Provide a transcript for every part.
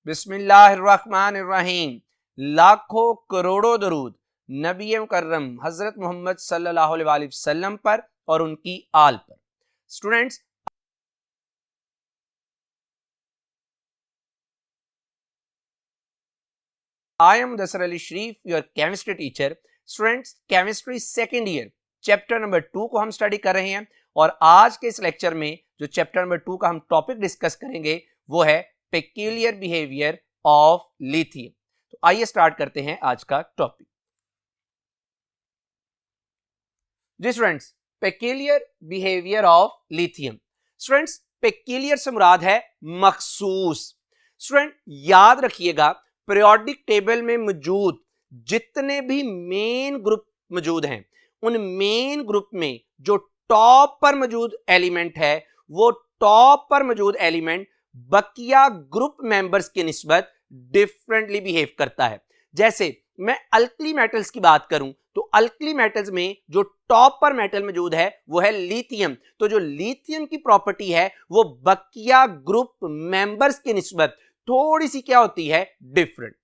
बिस्मिल्लाहिर्रहमानिर्रहीम। लाखों करोड़ों दरूद नबी मुकर्रम हजरत मोहम्मद सल्लल्लाहु अलैहि वसल्लम पर और उनकी आल पर। Students, I am Mudassir Ali Sharif, your chemistry teacher. Students, chemistry second year chapter number 2 को हम स्टडी कर रहे हैं और आज के इस लेक्चर में जो चैप्टर नंबर 2 का हम टॉपिक डिस्कस करेंगे वो है पेक्यूलियर बिहेवियर ऑफ लिथियम। तो आइए स्टार्ट करते हैं आज का टॉपिक। जी students, peculiar behaviour of lithium. Students, peculiar से मुराद है मखसूस। स्टूडेंट याद रखिएगा, पीरियोडिक टेबल में मौजूद जितने भी मेन ग्रुप मौजूद हैं उन मेन ग्रुप में जो टॉप पर मौजूद एलिमेंट है वो टॉप पर मौजूद एलिमेंट बकिया ग्रुप मेंबर्स की निस्बत डिफरेंटली बिहेव करता है। जैसे मैं अल्कली मेटल्स की बात करूं तो अल्कली मेटल्स में जो टॉप पर मेटल मौजूद है वो है लिथियम। तो जो लिथियम की प्रॉपर्टी है वो बकिया ग्रुप मेंबर्स की निस्बत थोड़ी सी क्या होती है, डिफरेंट।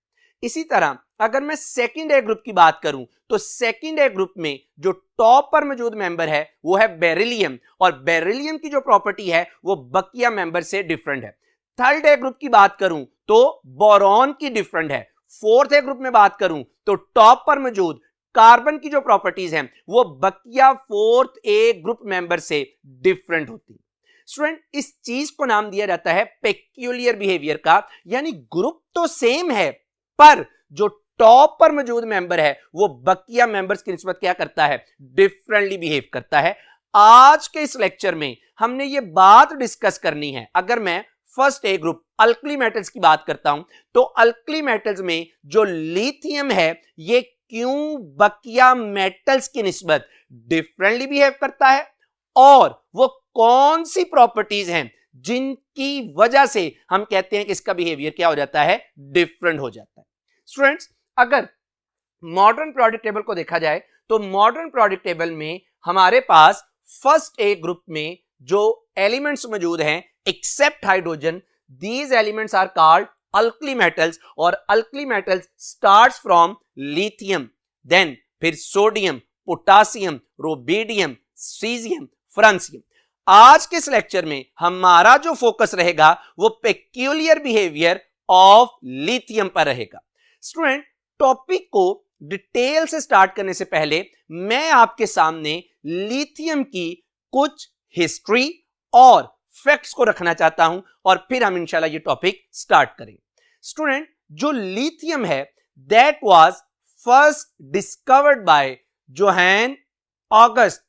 इसी तरह अगर मैं सेकंड ए ग्रुप की बात करूं तो सेकंड ए ग्रुप में जो टॉप पर मौजूद मेंबर है वो है बेरिलियम और बेरिलियम की जो प्रॉपर्टी है वो बकिया मेंबर से डिफरेंट है। थर्ड ए ग्रुप की बात करूं तो बोरॉन की डिफरेंट है। फोर्थ ए ग्रुप में बात करूं तो टॉप पर मौजूद कार्बन की जो प्रॉपर्टीज हैं वो बकिया फोर्थ ए ग्रुप मेंबर से डिफरेंट होती है। स्टूडेंट, इस चीज को नाम दिया जाता है पेक्यूलियर बिहेवियर का, यानी ग्रुप तो सेम है पर जो टॉप पर मौजूद मेंबर है वो बकिया मेंबर्स की निस्बत क्या करता है, डिफरेंटली बिहेव करता है। आज के इस लेक्चर में हमने ये बात डिस्कस करनी है। अगर मैं first A group alkali metals की बात करता हूं तो अल्कली मेटल्स में जो लिथियम है ये क्यों बकिया मेटल्स की निस्बत डिफरेंटली बिहेव करता है और वो कौन सी प्रॉपर्टीज हैं जिनकी वजह से हम कहते हैं कि इसका बिहेवियर क्या हो जाता है, डिफरेंट हो जाता है। स्टूडेंट्स, अगर मॉडर्न पीरियोडिक टेबल को देखा जाए तो मॉडर्न पीरियोडिक टेबल में हमारे पास फर्स्ट ए ग्रुप में जो एलिमेंट्स मौजूद हैं except hydrogen, these elements are called alkali metals और alkali metals starts from lithium, then फिर sodium, potassium, rubidium, caesium, francium. आज के इस लेक्चर में हमारा जो फोकस रहेगा वो पेक्यूलियर बिहेवियर ऑफ लिथियम पर रहेगा। स्टूडेंट, टॉपिक को डिटेल से स्टार्ट करने से पहले मैं आपके सामने लिथियम की कुछ हिस्ट्री और फैक्ट्स को रखना चाहता हूं और फिर हम इंशाल्लाह ये टॉपिक स्टार्ट करेंगे। स्टूडेंट, जो लिथियम है that was first discovered by Johan August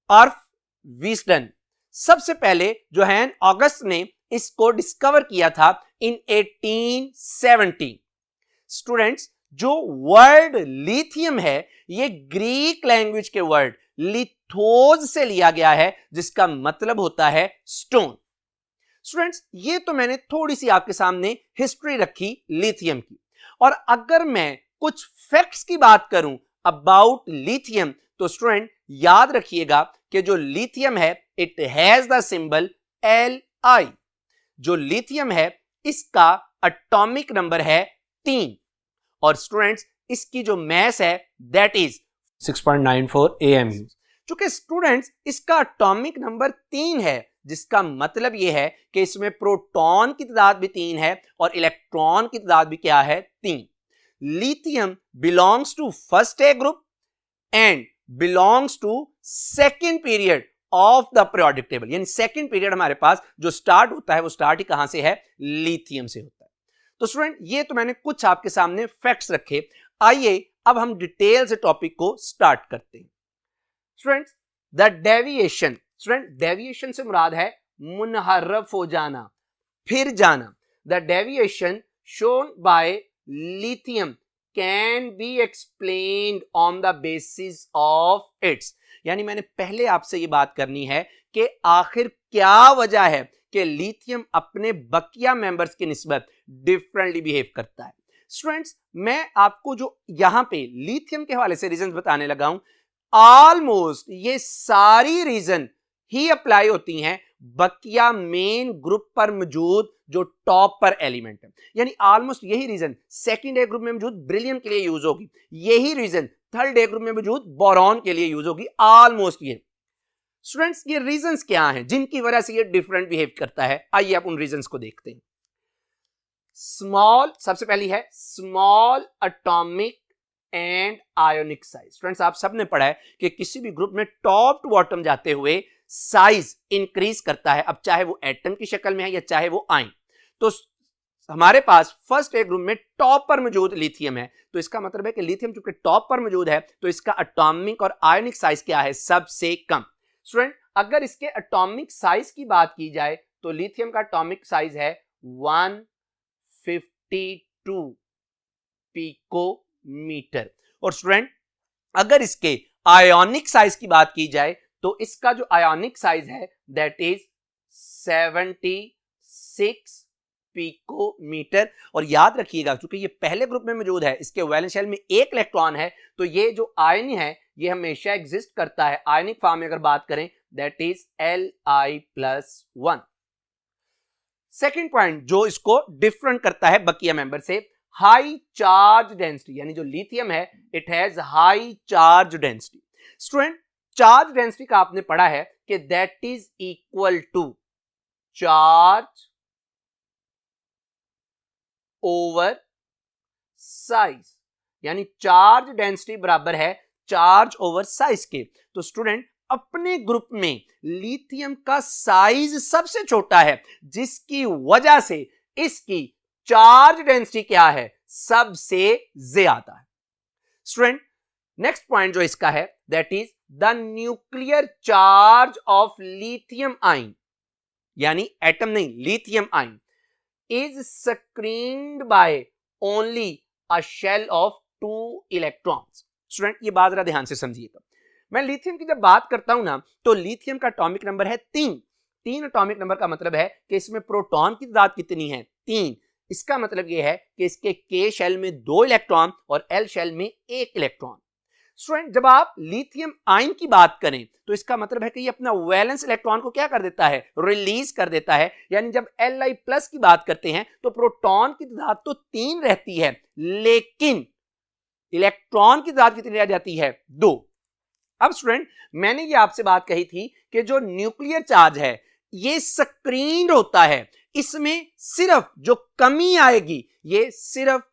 Arfwedson. सबसे पहले जोहान ऑगस्ट ने इसको डिस्कवर किया था इन 1870। स्टूडेंट्स, जो वर्ड लिथियम है ये ग्रीक लैंग्वेज के वर्ड लिथोज से लिया गया है जिसका मतलब होता है स्टोन। स्टूडेंट्स, ये तो मैंने थोड़ी सी आपके सामने हिस्ट्री रखी लिथियम की, और अगर मैं कुछ फैक्ट्स की बात करूं अबाउट लिथियम तो स्टूडेंट याद रखिएगा कि जो लिथियम है it has the symbol Li। जो लिथियम है इसका एटॉमिक नंबर है 3 और स्टूडेंट्स इसकी जो मास है दैट इज 6.94 AMU। चूंकि स्टूडेंट्स इसका एटॉमिक नंबर 3 है जिसका मतलब यह है कि इसमें प्रोटॉन की तादाद भी 3 है और इलेक्ट्रॉन की तादाद भी क्या है, 3। Lithium belongs to first A group and belongs to second period of the periodic table, यानी सेकेंड पीरियड हमारे पास जो स्टार्ट होता है वो स्टार्ट ही कहां से है, लिथियम से होता है। तो स्टूडेंट, ये तो मैंने कुछ आपके सामने फैक्ट्स रखे। आइए अब हम डिटेल से टॉपिक को स्टार्ट करते हैं। Students, the deviation, student deviation से मुराद है मुनहरफ हो जाना, फिर जाना। The deviation shown by lithium can be explained on the basis of its, यानी मैंने पहले आपसे ये बात करनी है कि आखिर क्या वजह है कि लिथियम अपने बकिया मेंबर्स की निस्बत डिफरेंटली बिहेव करता है। स्टूडेंट्स, मैं आपको जो यहां पे लिथियम के हवाले से रीजन बताने लगा हूं, ऑलमोस्ट ये सारी रीजन ही अप्लाई होती हैं बकिया मेन ग्रुप पर मौजूद जो टॉप पर एलिमेंट है। यानी ऑलमोस्ट यही रीजन सेकंड ए ग्रुप में मौजूद बेरिलियम के लिए यूज होगी, यही रीजन थर्ड ए ग्रुप में मौजूद बोरॉन के लिए यूज होगी, ऑलमोस्ट ये। स्टूडेंट्स ये रीजंस क्या हैं जिनकी वजह से ये डिफरेंट बिहेव करता है? आइए आप उन रीजंस को देखते हैं। स्मॉल, सबसे पहली है small atomic and ionic size. Students आप सबने पढ़ा है कि किसी भी ग्रुप में टॉप टू बॉटम जाते हुए साइज इंक्रीज करता है, अब चाहे वो एटम की शक्ल में है या चाहे वो आयन। तो हमारे पास फर्स्ट ए ग्रुप में टॉप पर मौजूद लिथियम है, तो इसका मतलब है कि लिथियम चूंकि टॉप पर मौजूद है तो इसका एटॉमिक और आयोनिक साइज क्या है? सबसे कम। स्टूडेंट अगर इसके एटॉमिक साइज की बात की जाए तो लिथियम का एटॉमिक साइज है 152 पिकोमीटर। और स्टूडेंट अगर इसके आयोनिक साइज की बात की जाए तो इसका जो आयोनिक साइज है दैट इज 76 पिकोमीटर। और याद रखिएगा क्योंकि ये पहले ग्रुप में मौजूद है, इसके वैलेंस शेल में एक इलेक्ट्रॉन है, तो ये जो आयन है ये हमेशा एग्जिस्ट करता है आयनिक फॉर्म में अगर बात करें that is Li+1। Second point जो इसको डिफरेंट करता है बकिया मेंबर से, हाई चार्ज डेंसिटी, यानी जो लिथियम है it has high charge density. Student charge density का आपने पढ़ा है कि that is equal to charge over size, यानी चार्ज डेंसिटी बराबर है चार्ज ओवर साइज के। तो स्टूडेंट अपने ग्रुप में लिथियम का साइज सबसे छोटा है जिसकी वजह से इसकी चार्ज डेंसिटी क्या है? सबसे ज्यादा है। स्टूडेंट नेक्स्ट पॉइंट जो इसका है that is the nuclear charge of lithium ion, यानी एटम नहीं lithium ion is screened by only a shell of 2 electrons। Student ये बात जरा ध्यान से समझिएगा, मैं लिथियम की जब बात करता हूं ना तो लिथियम का एटॉमिक नंबर है 3। 3 एटॉमिक नंबर का मतलब है कि इसमें प्रोटॉन की तादाद कितनी है? 3। इसका मतलब यह है कि इसके K शेल में 2 इलेक्ट्रॉन और L शेल में 1 इलेक्ट्रॉन। स्टूडेंट जब आप लिथियम आयन की बात करें तो इसका मतलब है कि ये अपना वैलेंस इलेक्ट्रॉन को क्या कर देता है? रिलीज कर देता है। यानी जब Li+ की बात करते हैं तो प्रोटॉन की तादाद तो 3 रहती है लेकिन इलेक्ट्रॉन की तादाद कितनी रह जाती है? 2। अब स्टूडेंट मैंने ये आपसे बात कही थी कि जो न्यूक्लियर चार्ज है ये स्क्रीन्ड होता है, इसमें सिर्फ जो कमी आएगी ये सिर्फ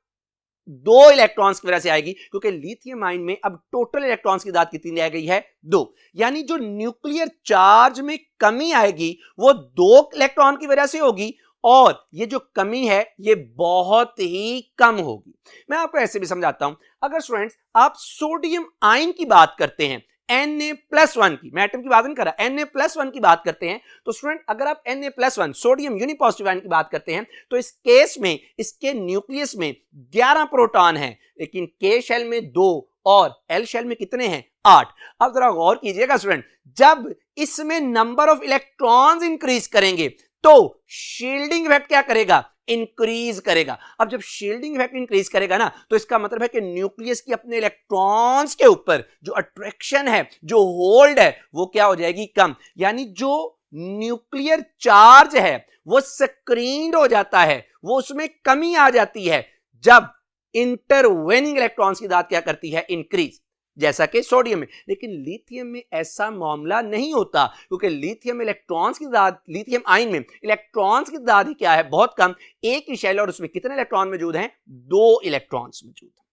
2 इलेक्ट्रॉन्स की वजह से आएगी, क्योंकि लिथियम आयन में अब टोटल इलेक्ट्रॉन्स की तादाद कितनी रह गई है? 2। यानी जो न्यूक्लियर चार्ज में कमी आएगी वो 2 इलेक्ट्रॉन की वजह से होगी और ये जो कमी है ये बहुत ही कम होगी। मैं आपको ऐसे भी समझाता हूं, अगर स्टूडेंट्स आप सोडियम आयन की बात करते हैं Na+1 की, मैं एटम की बात नहीं कर रहा, Na+1 की बात करते हैं तो स्टूडेंट अगर आप Na+1 सोडियम यूनिपॉजिटिव आयन की बात करते हैं तो इस केस में इसके न्यूक्लियस में 11 प्रोटॉन हैं लेकिन K शेल में 2 और L शेल में कितने हैं? 8। अब जरा गौर कीजिएगा स्टूडेंट, जब इसमें नंबर ऑफ इलेक्ट्रॉन्स इंक्रीज करेंगे तो शील्डिंग इफेक्ट क्या करेगा? इंक्रीज करेगा। अब जब शील्डिंग इफेक्ट इंक्रीज करेगा ना तो इसका मतलब है कि न्यूक्लियस की अपने इलेक्ट्रॉन्स के ऊपर जो अट्रैक्शन है, जो होल्ड है, वो क्या हो जाएगी? कम। यानी जो न्यूक्लियर चार्ज है वो स्क्रीन्ड हो जाता है, वो उसमें कमी आ जाती है जब इंटरवेनिंग इलेक्ट्रॉन्स की तादाद क्या करती है? इंक्रीज, जैसा कि सोडियम में। लेकिन लिथियम में ऐसा मामला नहीं होता क्योंकि लिथियम इलेक्ट्रॉन्स की तादाद, लिथियम आयन में इलेक्ट्रॉन्स की तादाद क्या है? बहुत कम। एक ही शेल और उसमें कितने इलेक्ट्रॉन मौजूद हैं? 2 इलेक्ट्रॉन्स मौजूद हैं।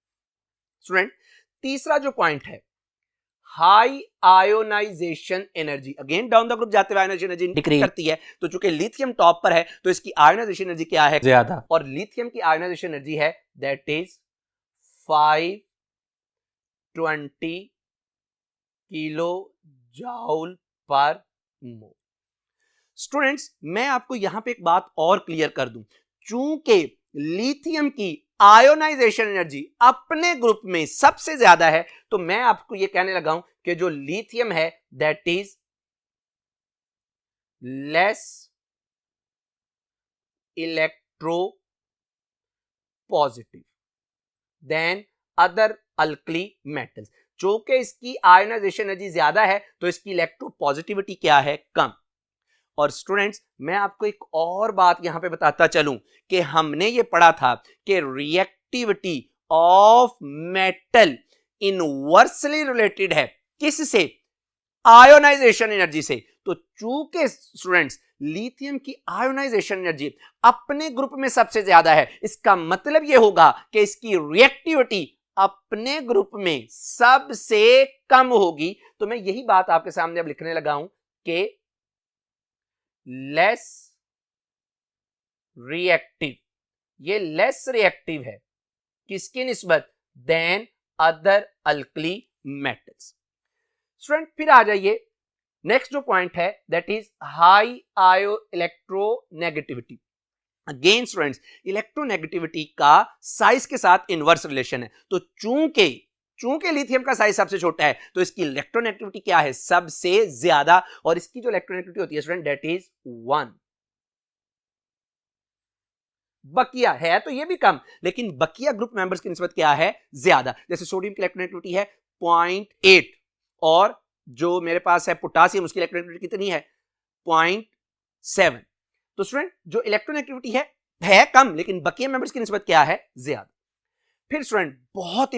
स्टूडेंट तीसरा जो पॉइंट है high ionisation energy, again down the group जाते हुए आयोनाइजेशन एनर्जी डिक्रीज करती है, तो चूंकि लिथियम टॉप पर है तो इसकी आयोनाइजेशन एनर्जी क्या है? ज्यादा। और लिथियम की आयोनाइजेशन एनर्जी है दैट इज 520 किलो जूल पर मोल। स्टूडेंट्स मैं आपको यहां पे एक बात और क्लियर कर दूं, चूंकि लिथियम की आयोनाइजेशन एनर्जी अपने ग्रुप में सबसे ज्यादा है तो मैं आपको यह कहने लगा हूं कि जो लिथियम है that is less electropositive than other alkali metals. चूंकि इसकी आयोनाइजेशन एनर्जी ज्यादा है तो इसकी इलेक्ट्रोपॉजिटिविटी क्या है, कम। और स्टूडेंट्स मैं आपको एक और बात यहां पे बताता चलूं कि हमने ये पढ़ा था कि reactivity of metal inversely related है किससे, आयोनाइजेशन एनर्जी से। तो चूंकि स्टूडेंट्स लिथियम की आयोनाइजेशन एनर्जी अपने ग्रुप में सबसे ज्यादा है, इसका मतलब यह होगा कि इसकी रिएक्टिविटी अपने ग्रुप में सबसे कम होगी। तो मैं यही बात आपके सामने अब लिखने लगा हूं कि लेस रिएक्टिव, ये लेस रिएक्टिव है किसकी निस्बत, than other alkali metals. Student फिर आ जाइए, नेक्स्ट जो पॉइंट है दैट इज हाई आयो इलेक्ट्रोनेगेटिविटी। अगेन स्टूडेंट्स इलेक्ट्रोनेगेटिविटी का साइज के साथ इनवर्स रिलेशन है। तो चूंकि लिथियम का साइज सबसे छोटा है तो इसकी इलेक्ट्रोनेगेटिविटी क्या है, सबसे ज्यादा। और इसकी जो इलेक्ट्रोनेगेटिविटी होती है स्टूडेंट दैट इज 1। बकिया है तो ये भी कम, लेकिन बकिया ग्रुप मेंबर्स की निस्बत क्या है, ज्यादा। जैसे सोडियम की इलेक्ट्रोनेगेटिविटी है 0.8 और जो मेरे पास है पोटासियम उसकी इलेक्ट्रोनेगेटिविटी कितनी है 0.7। तो स्टूडेंट जो इलेक्ट्रोनेगेटिविटी है कम, लेकिन बकिया मेंबर्स की निस्बत क्या है, ज्यादा। फिर स्टूडेंट बहुत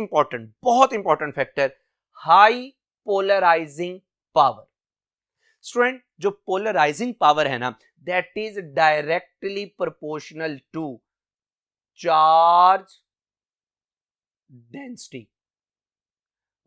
important factor, high polarising power. Student जो पोलराइजिंग पावर है ना that is directly proportional to charge density.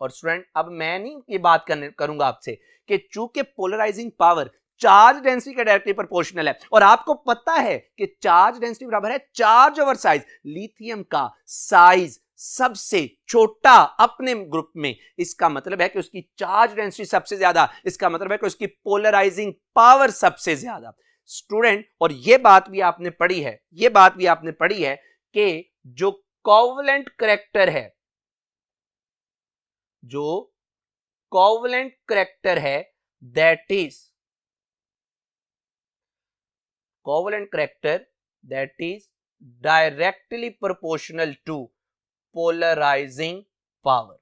और स्टूडेंट अब मैं नहीं ये बात करूंगा आपसे कि चूंकि पोलराइजिंग पावर चार्ज डेंसिटी का डायरेक्टली प्रोपोर्शनल है और आपको पता है कि चार्ज डेंसिटी बराबर है चार्ज ओवर साइज, लिथियम का साइज सबसे छोटा अपने ग्रुप में, इसका मतलब है कि उसकी चार्ज डेंसिटी सबसे ज्यादा, इसका मतलब है कि उसकी पोलराइजिंग पावर सबसे ज्यादा। स्टूडेंट और ये बात भी आपने पढ़ी है कि जो कोवलेंट करैक्टर है, जो कोवलेंट करैक्टर है that is covalent character that is directly proportional to polarising power.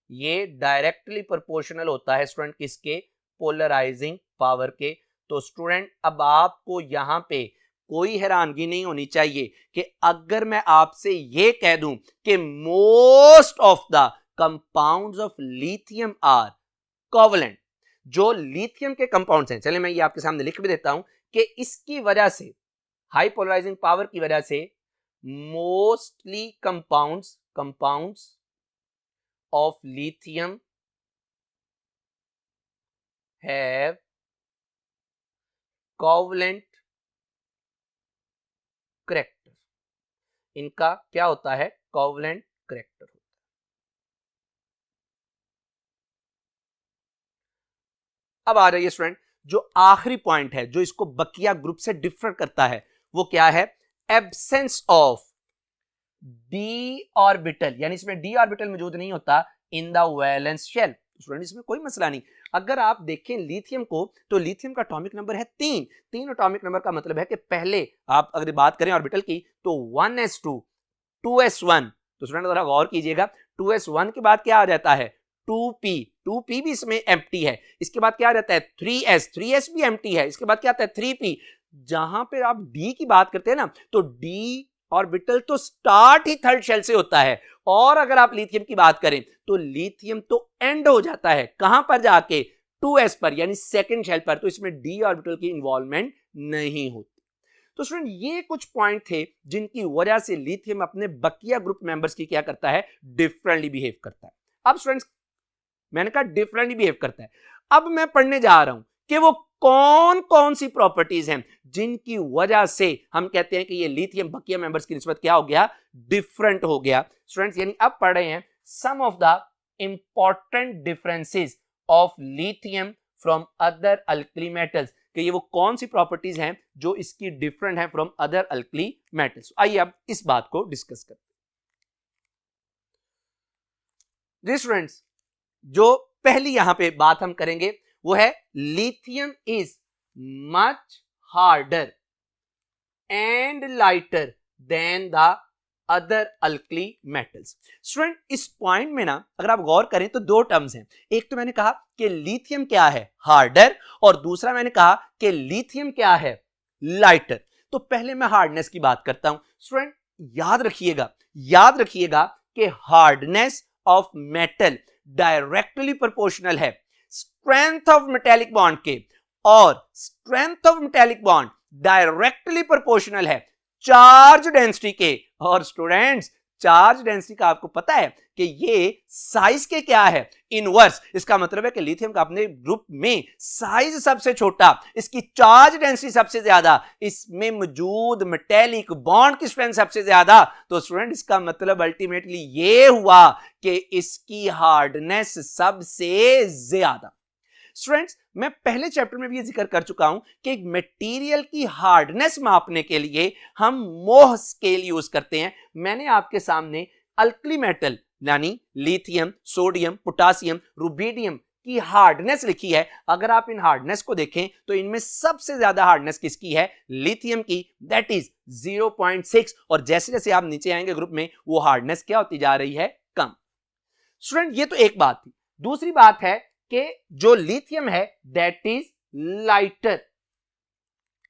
ये डायरेक्टली प्रोपोर्शनल होता है स्टूडेंट किसके, पोलराइजिंग पावर के। तो स्टूडेंट अब आपको यहां पे कोई हैरानगी नहीं होनी चाहिए कि अगर मैं आपसे ये कह दूं कि most of the compounds of lithium are covalent, जो लिथियम के कंपाउंड्स हैं, चलिए मैं ये आपके सामने लिख भी देता हूं कि इसकी वजह से, हाई पोलराइजिंग पावर की वजह से, mostly compounds of lithium have covalent character. इनका क्या होता है, कोवलेंट करैक्टर होता है। अब आ जाइए स्टूडेंट, जो आखिरी पॉइंट है जो इसको बकिया ग्रुप से डिफर करता है वो क्या है, एब्सेंस ऑफ डी ऑर्बिटल, यानी इसमें डी ऑर्बिटल मौजूद नहीं होता in the valence shell. Student इसमें कोई मसला नहीं, अगर आप देखें लिथियम को तो लिथियम का एटॉमिक नंबर है 3। एटॉमिक नंबर का मतलब है कि पहले आप अगर बात करें ऑर्बिटल की तो 1s2 2s1। तो स्टूडेंट जरा गौर कीजिएगा, 2s1 के बाद क्या आ जाता है 2p भी इसमें एम्प्टी है। इसके बाद क्या आ जाता है 3s भी एम्प्टी है। इसके बाद क्या आता है 3p। जहां पे आप d की बात करते हैं ना तो d ऑर्बिटल तो स्टार्ट ही थर्ड शेल से होता है, और अगर आप लिथियम की बात करें तो लिथियम तो एंड हो जाता है कहां पर जाके 2s पर, यानी सेकंड शेल पर। तो इसमें d ऑर्बिटल की इन्वॉल्वमेंट नहीं होती। तो स्टूडेंट ये कुछ पॉइंट थे जिनकी वजह से लिथियम अपने बकिया ग्रुप मेंबर्स की क्या करता है, डिफरेंटली बिहेव करता है। अब स्टूडेंट्स मैंने कहा डिफरेंटली बिहेव करता है, अब मैं पढ़ने जा रहा हूं कि वो कौन कौन सी प्रॉपर्टीज हैं जिनकी वजह से हम कहते हैं कि ये लिथियम बकिया मेंबर्स की निस्बत क्या हो गया, डिफरेंट हो गया। स्टूडेंट्स यानी अब पढ़ रहे हैं some of the important differences of lithium from other alkali metals, कि ये वो कौन सी प्रॉपर्टीज हैं जो इसकी डिफरेंट है फ्रॉम अदर अल्कली मेटल्स। आइए अब इस बात को डिस्कस करते हैं। स्टूडेंट्स जो पहली यहां पे बात हम करेंगे वो है lithium is much harder and lighter than the other alkali metals. Student इस पॉइंट में ना अगर आप गौर करें तो दो टर्म्स हैं, एक तो मैंने कहा कि लिथियम क्या है, हार्डर, और दूसरा मैंने कहा कि लिथियम क्या है, लाइटर। तो पहले मैं हार्डनेस की बात करता हूं। स्टूडेंट याद रखिएगा कि hardness of metal directly proportional है स्ट्रेंथ ऑफ मेटेलिक बॉन्ड के, और strength of metallic bond directly proportional है चार्ज डेंसिटी के। और स्टूडेंट्स चार्ज डेंसिटी का आपको पता है कि ये साइज के क्या है, इनवर्स। इसका मतलब है कि लिथियम का अपने ग्रुप में साइज सबसे छोटा, इसकी चार्ज डेंसिटी सबसे ज्यादा, इसमें मौजूद मेटेलिक बॉन्ड की स्ट्रेंथ सबसे ज्यादा। तो स्टूडेंट इसका मतलब अल्टीमेटली ये हुआ कि इसकी हार्डनेस सबसे ज्यादा। स्टूडेंट्स मैं पहले चैप्टर में भी ये जिक्र कर चुका हूं कि एक मटेरियल की हार्डनेस मापने के लिए हम मोह स्केल यूज करते हैं। मैंने आपके सामने अल्कली मेटल यानी लिथियम, सोडियम, पोटासियम, रुबिडियम की हार्डनेस लिखी है। अगर आप इन हार्डनेस को देखें तो इनमें सबसे ज्यादा हार्डनेस किसकी है, लिथियम की, दैट इज 0.6। और जैसे जैसे आप नीचे आएंगे ग्रुप में वो हार्डनेस क्या होती जा रही है, कम। स्टूडेंट ये तो एक बात थी। दूसरी बात है कि जो लिथियम है दैट इज लाइटर,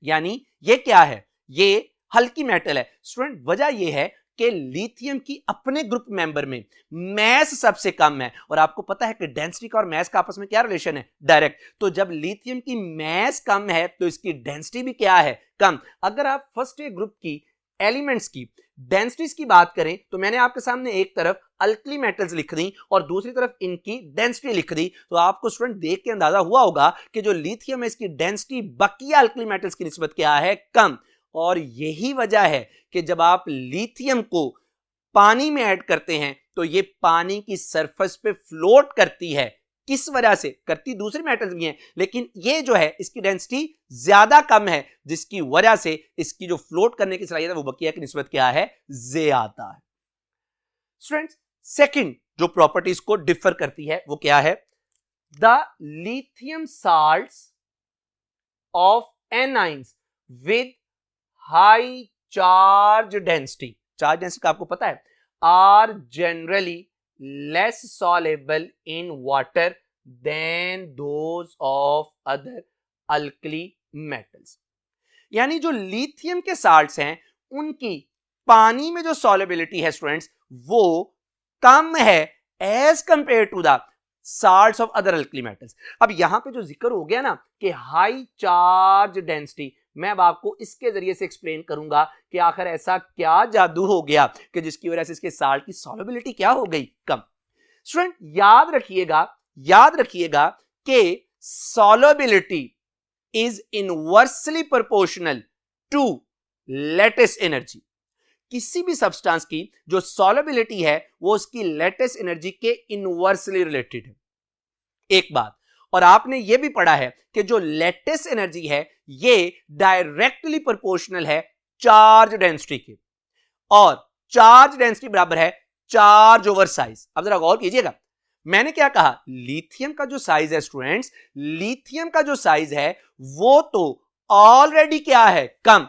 यानी ये क्या है, ये हल्की मेटल है। स्टूडेंट वजह ये है कि लिथियम की अपने ग्रुप मेंबर में मैस सबसे कम है, और आपको पता है कि डेंसिटी का और मैस का आपस में क्या रिलेशन है, डायरेक्ट। तो जब लिथियम की मैस कम है तो इसकी डेंसिटी भी क्या है, कम। अगर आप फर्स्ट ईयर ग्रुप की एलिमेंट्स की डेंसिटीज की बात करें तो मैंने आपके सामने एक तरफ अल्कली मेटल्स लिख दी और दूसरी तरफ इनकी डेंसिटी लिख दी, तो आपको स्टूडेंट देख के अंदाजा हुआ होगा कि जो लिथियम है इसकी डेंसिटी बकिया अल्कली मेटल्स की निस्बत क्या है, कम। और यही वजह है कि जब आप लिथियम को पानी में ऐड करते हैं तो ये पानी की सरफेस पे फ्लोट करती है। किस वजह से करती, दूसरे मेटल्स भी हैं, लेकिन ये जो है इसकी डेंसिटी ज्यादा कम है, जिसकी वजह से इसकी जो फ्लोट करने की सलाहियत है वो बकिया की निस्बत क्या है, ज्यादा है। स्टूडेंट्स सेकंड जो प्रॉपर्टीज को डिफर करती है वो क्या है, the lithium salts of anions with high charge density, charge density का आपको पता है, are generally less soluble in water than those of other alkali metals। यानी जो लिथियम के साल्ट्स हैं उनकी पानी में जो solubility है स्टूडेंट्स वो कम है as compared to the salts of other alkali metals. अब यहां पे जो जिक्र हो गया ना कि हाई चार्ज डेंसिटी, मैं अब आपको इसके जरिए से एक्सप्लेन करूंगा कि आखिर ऐसा क्या जादू हो गया कि जिसकी वजह से इसके साल्ट की सॉल्युबिलिटी क्या हो गई, कम। स्टूडेंट याद रखिएगा कि solubility is inversely proportional to lattice energy. किसी भी सब्सटेंस की जो सॉल्युबिलिटी है वो उसकी लेटिस एनर्जी के इनवर्सली रिलेटेड है, एक बात। और आपने ये भी पढ़ा है कि जो लेटिस एनर्जी है ये डायरेक्टली प्रोपोर्शनल है चार्ज डेंसिटी के, और चार्ज डेंसिटी बराबर है चार्ज ओवर साइज। अब जरा गौर कीजिएगा, मैंने क्या कहा, लिथियम का जो साइज है स्टूडेंट्स, लिथियम का जो साइज है वो तो ऑलरेडी क्या है, कम।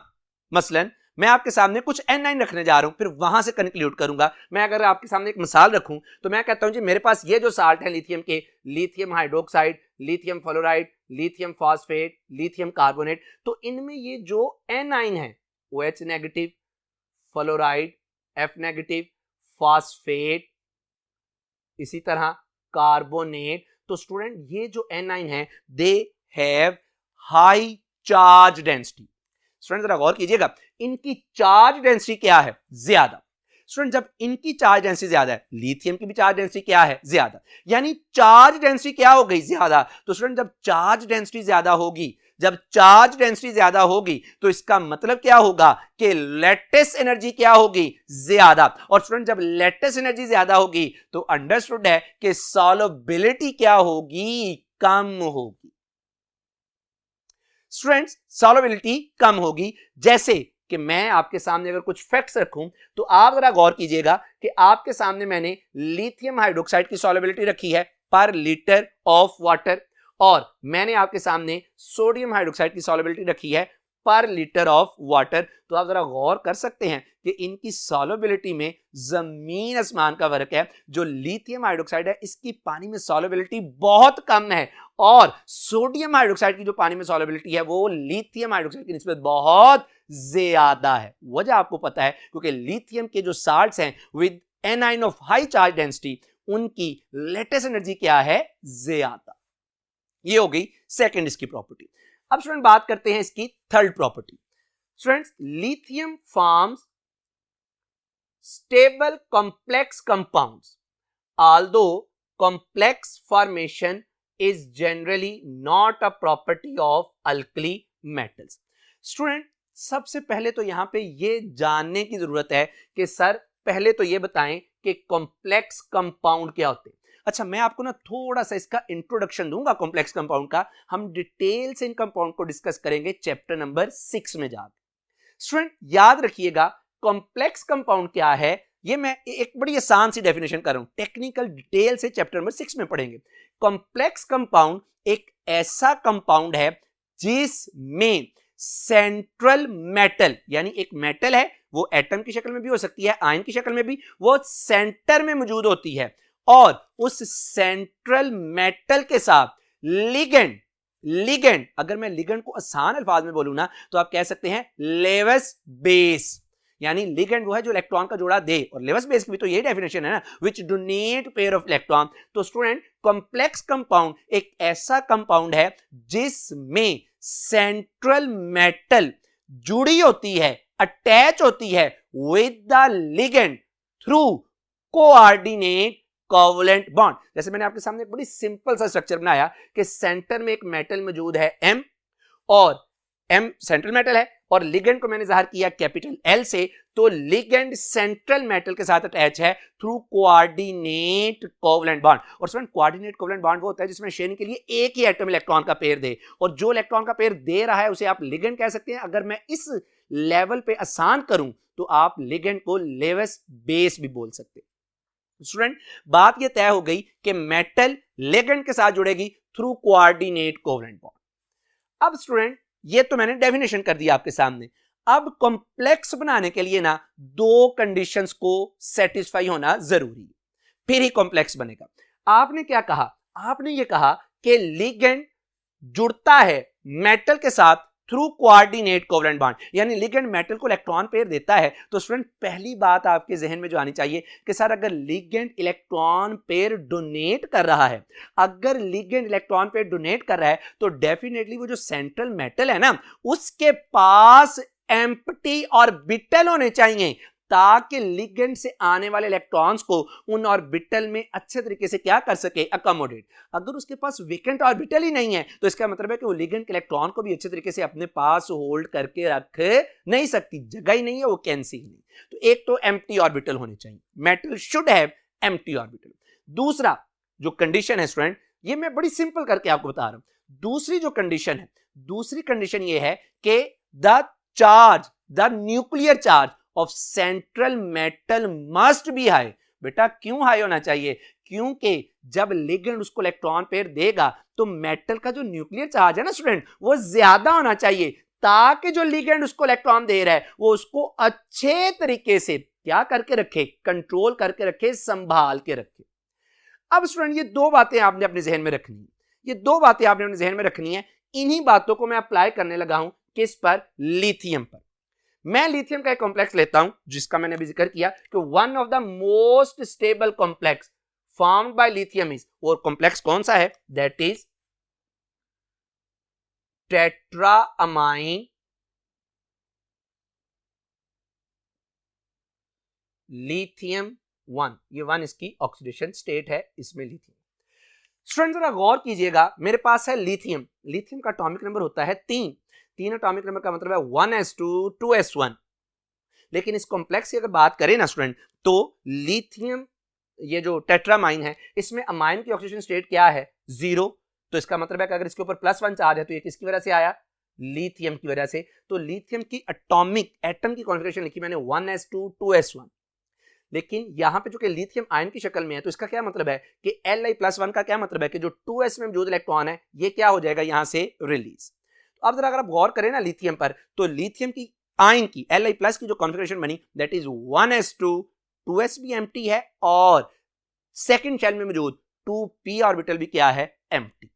मसलन मैं आपके सामने कुछ N9 रखने जा रहा हूं, फिर वहां से कंक्लूड करूंगा। मैं अगर आपके सामने एक मिसाल रखूं तो मैं कहता हूं जी मेरे पास ये जो साल्ट है लिथियम के, lithium hydroxide, lithium fluoride, lithium phosphate, lithium carbonate, तो इनमें ये जो N9 है OH negative, fluoride F negative, phosphate इसी तरह कार्बोनेट, तो स्टूडेंट ये जो N9 है they have high charge density. Student जरा गौर कीजिएगा, इनकी चार्ज डेंसिटी क्या है, ज्यादा। स्टूडेंट जब इनकी चार्ज डेंसिटी ज्यादा है, लिथियम की भी चार्ज डेंसिटी क्या है, ज्यादा, यानी चार्ज डेंसिटी क्या हो गई, ज्यादा। तो स्टूडेंट जब चार्ज डेंसिटी ज्यादा होगी, जब चार्ज डेंसिटी ज्यादा होगी तो इसका मतलब क्या होगा कि लेटिस एनर्जी क्या होगी, ज्यादा। और स्टूडेंट जब लेटिस एनर्जी ज्यादा होगी तो अंडरस्टूड है कि सॉल्युबिलिटी क्या होगी, कम होगी। स्टूडेंट्स सॉल्युबिलिटी कम होगी। जैसे कि मैं आपके सामने अगर कुछ फैक्ट्स रखूं तो आप जरा गौर कीजिएगा कि आपके सामने मैंने लिथियम हाइड्रोक्साइड की सॉल्युबिलिटी रखी है पर लीटर ऑफ वाटर, और मैंने आपके सामने सोडियम हाइड्रोक्साइड की सॉल्युबिलिटी रखी है पर लीटर ऑफ वाटर। तो आप जरा गौर कर सकते हैं कि इनकी सॉल्युबिलिटी में जमीन आसमान का फर्क है। जो लिथियम हाइड्रोक्साइड है इसकी पानी में सॉल्युबिलिटी बहुत कम है, और सोडियम हाइड्रोक्साइड की जो पानी में सॉल्युबिलिटी है वो लिथियम हाइड्रोक्साइड की निस्बत बहुत ज्यादा है। वजह आपको पता है क्योंकि लिथियम के जो साल्ट्स हैं with A9 of high charge density, उनकी लेटेस्ट एनर्जी क्या है, ज्यादा। ये हो गई सेकंड इसकी प्रॉपर्टी। अब स्टूडेंट बात करते हैं इसकी third property. Students, lithium forms stable complex compounds although complex formation is generally not a property of alkali metals. Student, सबसे पहले तो यहां पे ये जानने की जरूरत है कि सर पहले तो ये बताएं कि कॉम्प्लेक्स कंपाउंड क्या होते हैं। अच्छा, मैं आपको ना थोड़ा सा इसका इंट्रोडक्शन दूंगा कॉम्प्लेक्स कंपाउंड का। हम डिटेल से इन कंपाउंड को डिस्कस करेंगे चैप्टर नंबर 6 में जाकर। स्टूडेंट याद रखिएगा, कॉम्प्लेक्स कंपाउंड क्या है, ये मैं एक बड़ी आसान सी डेफिनेशन कर रहा हूं, टेक्निकल डिटेल से चैप्टर नंबर 6 में पढ़ेंगे। कॉम्प्लेक्स कंपाउंड एक ऐसा कंपाउंड है जिसमें सेंट्रल मेटल, यानी एक मेटल है, वो एटम की शक्ल में भी हो सकती है, आयन की शक्ल में भी, वो सेंटर में मौजूद होती है, और उस सेंट्रल मेटल के साथ लिगेंड, अगर मैं लिगेंड को आसान अल्फाज में बोलूं ना तो आप कह सकते हैं लेवस बेस, यानी लिगेंड वो है जो इलेक्ट्रॉन का जोड़ा दे, और लेवस बेस की भी तो यही डेफिनेशन है ना, विच डोनेट पेयर ऑफ इलेक्ट्रॉन। तो स्टूडेंट, कॉम्प्लेक्स कंपाउंड एक ऐसा कंपाउंड है जिसमें सेंट्रल मेटल जुड़ी होती है, अटैच होती है with the ligand through coordinate covalent bond. जैसे मैंने आपके सामने एक बड़ी सिंपल सा स्ट्रक्चर बनाया कि सेंटर में एक मेटल मौजूद है M, और M सेंट्रल मेटल है, और लिगेंड को मैंने जाहिर किया कैपिटल L से, तो लिगेंड सेंट्रल मेटल के साथ अटैच है थ्रू कोऑर्डिनेट कोवलेंट बॉन्ड। और स्टूडेंट, कोऑर्डिनेट कोवलेंट बॉन्ड वो होता है जिसमें शेयरिंग के लिए एक ही एटम इलेक्ट्रॉन का पेयर दे, और जो इलेक्ट्रॉन का पेयर दे रहा है उसे आप लिगेंड कह सकते हैं। अगर मैं इस लेवल पे आसान करूं तो आप लिगेंड को लेवस बेस भी बोल सकते हैं। स्टूडेंट, बात यह तय हो गई कि मेटल लिगेंड के साथ जुड़ेगी थ्रू कोऑर्डिनेट कोवलेंट बॉन्ड। अब स्टूडेंट, ये तो मैंने डेफिनेशन कर दिया आपके सामने। अब कॉम्प्लेक्स बनाने के लिए ना दो कंडीशंस को सेटिस्फाई होना जरूरी है, फिर ही कॉम्प्लेक्स बनेगा। आपने क्या कहा, आपने ये कहा कि लिगेंड जुड़ता है मेटल के साथ थ्रू कोऑर्डिनेट कोवलेंट बॉन्ड, यानी लिगेंड मेटल को इलेक्ट्रॉन पेयर देता है। तो स्टूडेंट, पहली बात आपके जहन में जो आनी चाहिए कि सर अगर लिगेंड इलेक्ट्रॉन पेयर डोनेट कर रहा है, अगर लिगेंड इलेक्ट्रॉन पेयर डोनेट कर रहा है तो डेफिनेटली वो जो सेंट्रल मेटल है ना, उसके पास एम्प्टी ऑर्बिटल होने चाहिए, ताकि लिगेंड से आने वाले इलेक्ट्रॉन्स को उन ऑर्बिटल में अच्छे तरीके से क्या कर सके, अकोमोडेट। अगर उसके पास वेकेंट ऑर्बिटल ही नहीं है तो इसका मतलब है कि वो लिगेंड के इलेक्ट्रॉन को भी अच्छे तरीके से अपने पास होल्ड करके रख नहीं सकती, जगह ही नहीं है, वो कैंसी ही नहीं। तो एक तो एम्प्टी ऑर्बिटल होने चाहिए, metal should have empty orbital. दूसरा जो कंडीशन है स्टूडेंट, ये मैं बड़ी सिंपल करके आपको बता रहा हूं। दूसरी जो कंडीशन है, दूसरी कंडीशन ये है कि the nuclear charge of central metal must be high. बेटा क्यों हाई होना चाहिए, क्योंकि जब लिगेंड उसको इलेक्ट्रॉन पेयर देगा तो मेटल का जो न्यूक्लियर चार्ज है ना स्टूडेंट, वो ज्यादा होना चाहिए, ताकि जो लिगेंड उसको इलेक्ट्रॉन दे रहा है वो उसको अच्छे तरीके से क्या करके रखे, कंट्रोल करके रखे, संभाल के रखे। अब स्टूडेंट, ये दो बातें आपने अपने जहन में रखनी है, ये दो बातें आपने अपने जहन में रखनी है। इन्हीं बातों को मैं अप्लाई करने लगा हूं किस पर, लिथियम पर। मैं लिथियम का एक कॉम्प्लेक्स लेता हूं जिसका मैंने अभी जिक्र किया कि one of the most stable complex formed by lithium is, और कॉम्प्लेक्स कौन सा है, दैट इज टेट्राअमाइन लिथियम 1। ये 1 इसकी ऑक्सीडेशन स्टेट है, इसमें लिथियम। स्टूडेंट जरा गौर कीजिएगा, मेरे पास है लिथियम, लिथियम का एटॉमिक नंबर होता है 3 एटॉमिक नंबर का मतलब है 1s2 2s1। लेकिन इस कॉम्प्लेक्स की अगर बात करें ना स्टूडेंट, तो लिथियम ये जो टेट्रामाइन है, इसमें अमाइन की ऑक्सीडेशन स्टेट क्या है, 0। तो इसका मतलब है कि अगर इसके ऊपर +1 चार्ज है तो ये किसकी वजह से आया, लिथियम की वजह से। तो लिथियम की एटॉमिक एटम की कॉन्फ़िगरेशन लिखी मैंने 1s2 2s1। लेकिन यहां पे जो कि लिथियम आयन की शक्ल में है, तो इसका क्या मतलब है कि Li+1 का क्या मतलब है कि जो 2s में मौजूद इलेक्ट्रॉन है ये क्या हो जाएगा, यहां से रिलीज। तो अब जरा अगर आप गौर करें ना लिथियम पर, तो लिथियम की आयन की Li+ की जो कॉन्फ़िगरेशन बनी दैट इज 1s2, 2s भी एम्प्टी है और सेकंड शेल में मौजूद 2p ऑर्बिटल भी क्या है, एम्प्टी।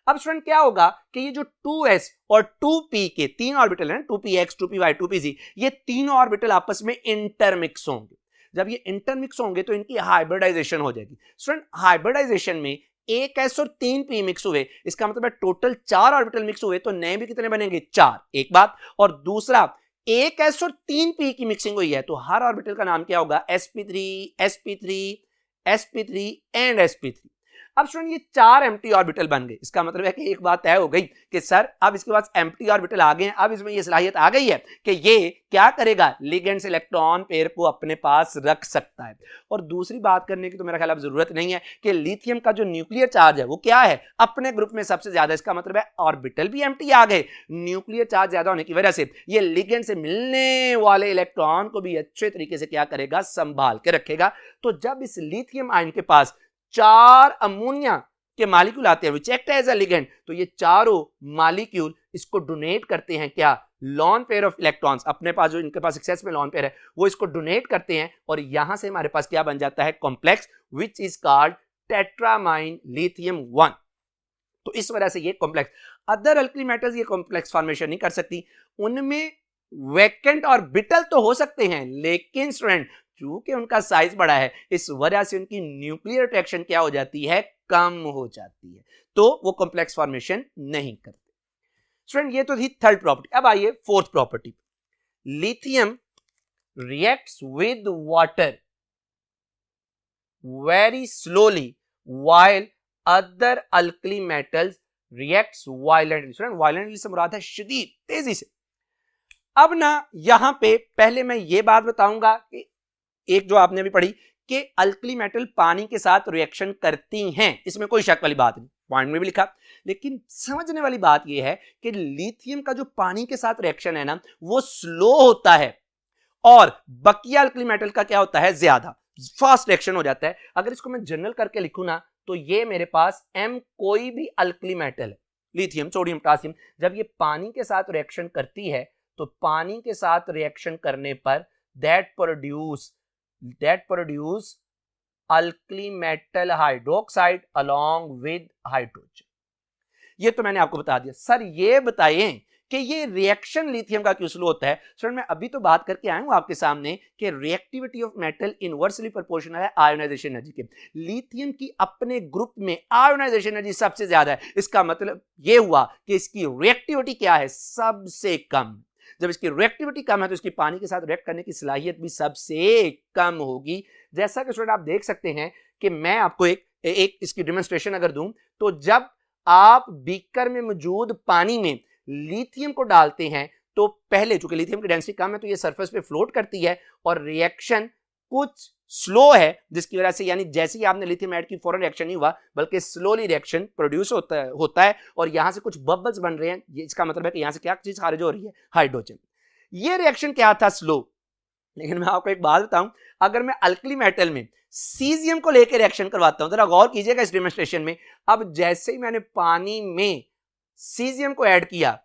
अब स्टूडेंट क्या होगा कि ये जो 2s और 2p के तीन ऑर्बिटल हैं 2px, 2py, 2pz, ये तीनों ऑर्बिटल आपस में इंटरमिक्स होंगे। जब ये इंटरमिक्स होंगे तो इनकी हाइब्रिडाइजेशन हो जाएगी। स्टूडेंट हाइब्रिडाइजेशन में एक s और 3p मिक्स हुए, इसका मतलब है टोटल 4 ऑर्बिटल मिक्स हुए, तो नए भी कितने बनेंगे, 4। एक बात, और दूसरा एक s और 3p की मिक्सिंग हुई है तो हर ऑर्बिटल का नाम क्या होगा, sp3, sp3, sp3 and sp3। अब स्टूडेंट ये 4 एम्प्टी ऑर्बिटल बन गए, इसका मतलब है कि एक बात तय हो गई कि सर अब इसके पास एम्प्टी ऑर्बिटल आ गए हैं, अब इसमें ये सलाहियत आ गई है कि ये क्या करेगा, लिगेंड से इलेक्ट्रॉन पेयर को अपने पास रख सकता है। और दूसरी बात करने की तो मेरा ख्याल अब जरूरत नहीं है कि लिथियम का जो न्यूक्लियर चार्ज है वो क्या है, अपने ग्रुप में सबसे ज्यादा, इसका मतलब है ऑर्बिटल भी एम्प्टी आ गए। न्यूक्लियर चार्ज ज्यादा होने की वजह से ये लिगेंड से मिलने वाले इलेक्ट्रॉन को भी अच्छे तरीके से क्या करेगा, संभाल के रखेगा। तो जब इस लिथियम आयन के पास 4 अमोनिया के मॉलिक्यूल आते हैं which act as a ligand, तो ये चारों मॉलिक्यूल इसको डोनेट करते हैं क्या, लॉन पेयर ऑफ इलेक्ट्रॉन्स, अपने पास जो इनके पास एक्सेस में लॉन पेयर है वो इसको डोनेट करते हैं और यहां से हमारे पास क्या बन जाता है, complex which is called tetramine lithium 1। तो इस वजह से ये कॉम्प्लेक्स, अदर अल्कली मेटल्स ये कॉम्प्लेक्स फॉर्मेशन नहीं कर सकती, उनमें वैकेंट ऑर्बिटल तो हो सकते हैं लेकिन स्टूडेंट चूंकि उनका साइज बड़ा है इस वजह से उनकी न्यूक्लियर अट्रैक्शन क्या हो जाती है, कम हो जाती है, तो वो कॉम्प्लेक्स फॉर्मेशन नहीं करते। स्टूडेंट ये तो थी थर्ड प्रॉपर्टी। अब आइए fourth property, lithium reacts with water very slowly while other alkali metals reacts violently. Student violently से मुराद है शदीद तेजी से। अब ना यहां पे पहले मैं ये बात बताऊंगा कि एक जो आपने भी पढ़ी कि अल्कली मेटल पानी के साथ रिएक्शन करती हैं, इसमें कोई शक वाली बात नहीं, पॉइंट में भी लिखा, लेकिन समझने वाली बात यह है कि लिथियम का जो पानी के साथ रिएक्शन है ना वो स्लो होता है और बकिया अल्कली मेटल का क्या होता है, ज्यादा फास्ट रिएक्शन हो जाता है। अगर इसको मैं जनरल करके लिखूं ना तो ये मेरे पास M कोई भी अल्कली मेटल है, लिथियम, सोडियम, पोटेशियम, जब ये पानी के साथ रिएक्शन करती है तो पानी के साथ रिएक्शन करने पर that produce alkali metal hydroxide along with hydrogen. ये तो मैंने आपको बता दिया। सर ये बताएं कि ये रिएक्शन लिथियम का क्यों स्लो होता है। सर मैं अभी तो बात करके आया हूं आपके सामने कि reactivity of metal inversely proportional है आयोनाइजेशन एनर्जी के। लिथियम की अपने ग्रुप में आयोनाइजेशन एनर्जी सबसे ज्यादा है, इसका मतलब ये हुआ कि इसकी रिएक्टिविटी क्या है, सबसे कम। जब इसकी रिएक्टिविटी कम है तो इसकी पानी के साथ रिएक्ट करने की सलाहियत भी सबसे कम होगी। जैसा कि स्टूडेंट आप देख सकते हैं कि मैं आपको एक इसकी डेमोन्स्ट्रेशन अगर दूं तो जब आप बीकर में मौजूद पानी में लिथियम को डालते हैं तो पहले चूंकि लिथियम की डेंसिटी कम है तो ये सरफेस पे फ्लोट करती है और रिएक्शन कुछ स्लो है, जिसकी वजह से यानी जैसे ही आपने लिथियम ऐड की फौरन रिएक्शन नहीं हुआ बल्कि स्लोली रिएक्शन प्रोड्यूस होता है और यहां से कुछ बबल्स बन रहे हैं, इसका मतलब है कि यहां से क्या चीज खारिज हो रही है, हाइड्रोजन। ये रिएक्शन क्या था, स्लो। लेकिन मैं आपको एक बात बताऊं, अगर मैं अल्कली मेटल में सीजियम को लेकर रिएक्शन करवाता हूं, जरा गौर कीजिएगा इस डेमोन्स्ट्रेशन में। अब जैसे ही मैंने पानी में सीजियम को ऐड किया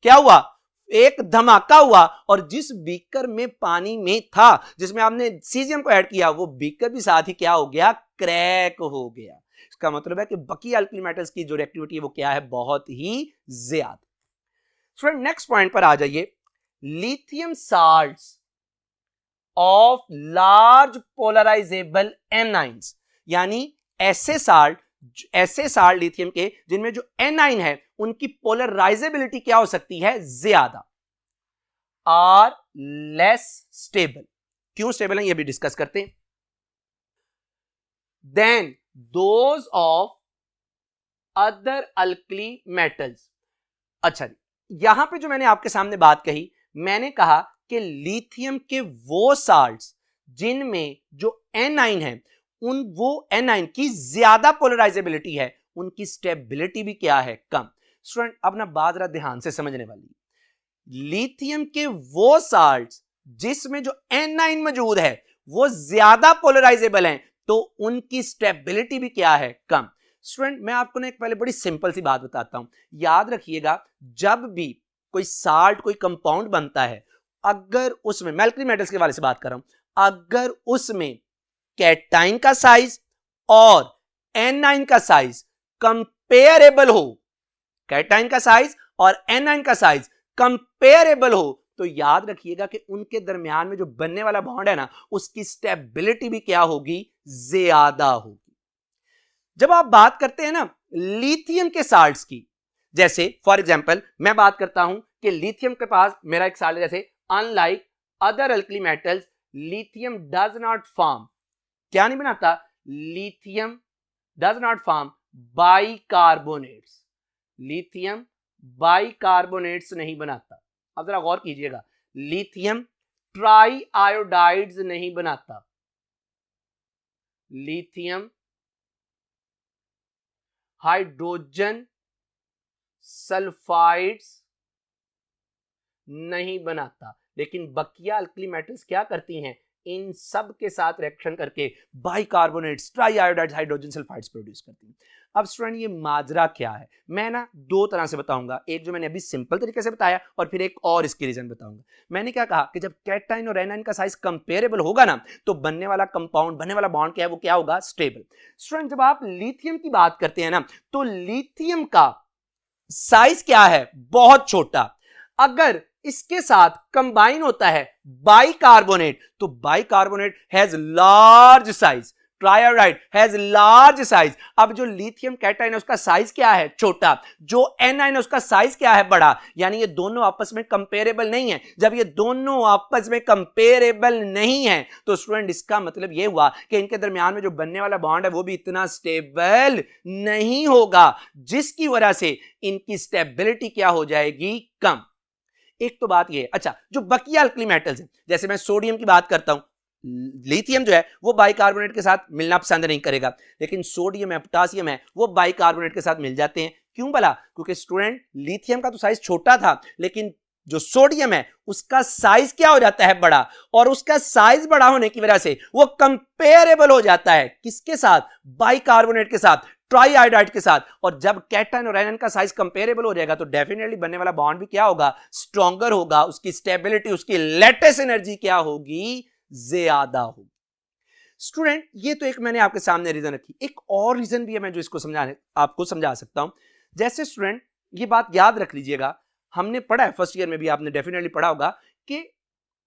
क्या हुआ, एक धमाका हुआ और जिस बीकर में पानी में था जिसमें आपने सीजियम को ऐड किया वो बीकर भी साथ ही क्या हो गया, क्रैक हो गया। इसका मतलब है कि बाकी अल्कली मेटल्स की जो रिएक्टिविटी है वो क्या है, बहुत ही ज्यादा। स्टूडेंट नेक्स्ट पॉइंट पर आ जाइए, lithium salts of large polarisable anions, यानी ऐसे साल्ट लिथियम के जिनमें जो एनाइन है उनकी पोलराइजेबिलिटी क्या हो सकती है, ज्यादा, आर लेस स्टेबल। क्यों स्टेबल है ये भी डिस्कस करते हैं। Than those of other alkali metals. अच्छा यहां पे जो मैंने आपके सामने बात कही, मैंने कहा कि लिथियम के वो साल्ट्स जिनमें जो एनाइन है वो एनाइन की ज्यादा पोलराइजेबिलिटी है, उनकी स्टेबिलिटी भी क्या है, कम। स्टूडेंट अब ना बात जरा ध्यान से समझने वाली, लिथियम के वो साल्ट्स जिसमें जो एनाइन मौजूद है वो ज्यादा पोलराइजेबल हैं तो उनकी स्टेबिलिटी भी क्या है, कम। स्टूडेंट मैं आपको ना एक पहले बड़ी सिंपल सी बात बताता हूं, याद रखिएगा जब भी कोई साल्ट कोई कंपाउंड बनता है, अगर उसमें मैं अल्कली मेटल्स के वाले से बात कर रहा हूं, अगर उसमें कैटाइन का साइज और एनाइन का साइज कंपेरेबल हो, कैटाइन का साइज और एनाइन का साइज कंपेरेबल हो, तो याद रखिएगा कि उनके दरमियान में जो बनने वाला बॉन्ड है ना, उसकी स्टेबिलिटी भी क्या होगी, ज्यादा होगी। जब आप बात करते हैं ना लिथियम के साल्ट्स की, जैसे फॉर एग्जांपल मैं बात करता हूं कि लिथियम के पास मेरा एक साल्ट है, जैसे unlike other alkali metals lithium does not form, क्या नहीं बनाता, lithium does not form bicarbonates, lithium bicarbonates नहीं बनाता। अब जरा गौर कीजिएगा, लिथियम ट्राई आयोडाइड्स नहीं बनाता, लिथियम हाइड्रोजन सल्फाइड्स नहीं बनाता। लेकिन बकिया अल्कली मेटल्स क्या करती हैं, इन सब के साथ रिएक्शन करके bicarbonates, try iodides, hydrogen sulphides produce करती हैं। अब स्टूडेंट ये माजरा क्या है, मैं ना दो तरह से बताऊंगा, एक जो मैंने अभी सिंपल तरीके से बताया और फिर एक और इसकी रीजन बताऊंगा। मैंने क्या कहा कि जब कैटाइन और एनाइन का साइज कंपेरेबल होगा ना, तो बनने वाला कंपाउंड, बनने वाला बॉन्ड क्या है, वो क्या होगा, स्टेबल। स्टूडेंट जब आप लिथियम की बात करते हैं ना, तो लिथियम का साइज क्या है, बहुत छोटा। अगर इसके साथ कंबाइन होता है बाइकार्बोनेट, तो bicarbonate has large size, triiodide has large size. अब जो लिथियम कैटाइन है उसका साइज क्या है, छोटा, जो एनाइन है उसका साइज क्या है, बड़ा। यानी ये दोनों आपस में कंपेरेबल नहीं है। जब ये दोनों आपस में कंपेरेबल नहीं है, तो स्टूडेंट इसका मतलब ये हुआ कि इनके दरमियान में जो बनने वाला बॉन्ड है वो भी इतना स्टेबल नहीं होगा, जिसकी वजह से इनकी स्टेबिलिटी क्या हो जाएगी, कम। एक तो बात ये है। अच्छा, जो बकिया अल्कली मेटल्स हैं, जैसे मैं सोडियम की बात करता हूं, लिथियम जो है वो बाइकार्बोनेट के साथ मिलना पसंद नहीं करेगा, लेकिन सोडियम है, पोटासियम है, वो बाइकार्बोनेट के साथ मिल जाते हैं। क्यों भला? क्योंकि स्टूडेंट लिथियम का तो साइज छोटा था, लेकिन जो सोडियम है उसका साइज क्या हो जाता है, बड़ा, और उसका साइज बड़ा होने की वजह से वो कंपेरेबल हो जाता है किसके साथ, बाइकार्बोनेट के साथ, ट्राई आयोडाइड के साथ। और जब कैटाइन और एनाइन का साइज कंपेरेबल हो जाएगा, तो डेफिनेटली बनने वाला बॉन्ड भी क्या होगा, स्ट्रॉन्गर होगा, उसकी स्टेबिलिटी, उसकी लेटेस्ट एनर्जी क्या होगी, ज्यादा होगी। स्टूडेंट ये तो एक मैंने आपके सामने रीजन रखी, एक और रीजन भी है मैं जो इसको आपको समझा सकता हूं। जैसे स्टूडेंट ये बात याद रख लीजिएगा, हमने पढ़ा है फर्स्ट ईयर में भी, आपने डेफिनेटली पढ़ा होगा कि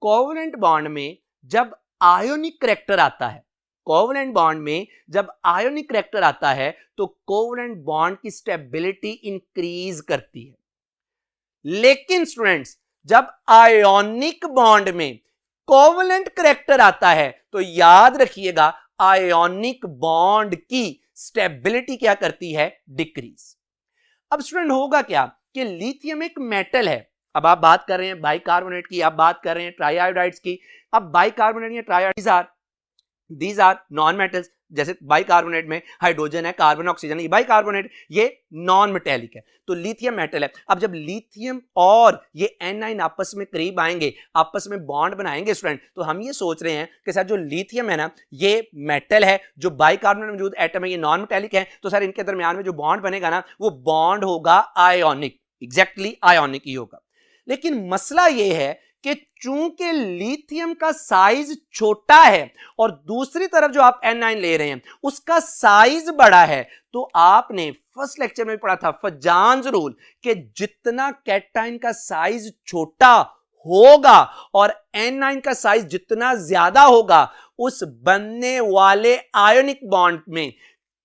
कोवेलेंट बॉन्ड में जब आयोनिक करैक्टर आता है, कोवेलेंट बॉन्ड में जब आयोनिक करैक्टर आता है, तो कोवेलेंट बॉन्ड की स्टेबिलिटी इंक्रीज करती है। लेकिन स्टूडेंट्स जब आयोनिक बॉन्ड में कोवेलेंट करैक्टर आता है, तो याद रखिएगा आयोनिक बॉन्ड की स्टेबिलिटी क्या करती है, डिक्रीज। अब स्टूडेंट होगा क्या कि लिथियम एक मेटल है, अब आप बात कर रहे हैं बाइकार्बोनेट की, आप बात कर रहे हैं ट्राइआयोडाइड्स की। अब बाइकार्बोनेट या ट्राइआयोडाइड दीज आर नॉन मेटल्स, जैसे बाइकार्बोनेट में हाइड्रोजन है, कार्बन, ऑक्सीजन, ये बाइकार्बोनेट, ये नॉन मेटेलिक है, तो लिथियम मेटल है। अब जब लिथियम और ये एनाइन आपस में करीब आएंगे, आपस में बॉन्ड बनाएंगे स्टूडेंट, तो हम ये सोच रहे हैं कि सर जो लिथियम है ना ये मेटल है, जो बाइकार्बोनेट में मौजूद एटम है ये नॉन मेटेलिक है, तो सर इनके दरमियान में जो बॉन्ड बनेगा ना वो बॉन्ड होगा आयोनिक, एग्जैक्टली आयोनिक ही होगा। लेकिन मसला ये है कि चूंकि लिथियम का साइज छोटा है और दूसरी तरफ जो आप एनाइन ले रहे हैं उसका साइज बड़ा है, तो आपने फर्स्ट लेक्चर में पढ़ा था फजान्स रूल कि जितना कैटाइन का साइज छोटा होगा और एनाइन का साइज जितना ज्यादा होगा, उस बनने वाले आयोनिक बॉन्ड में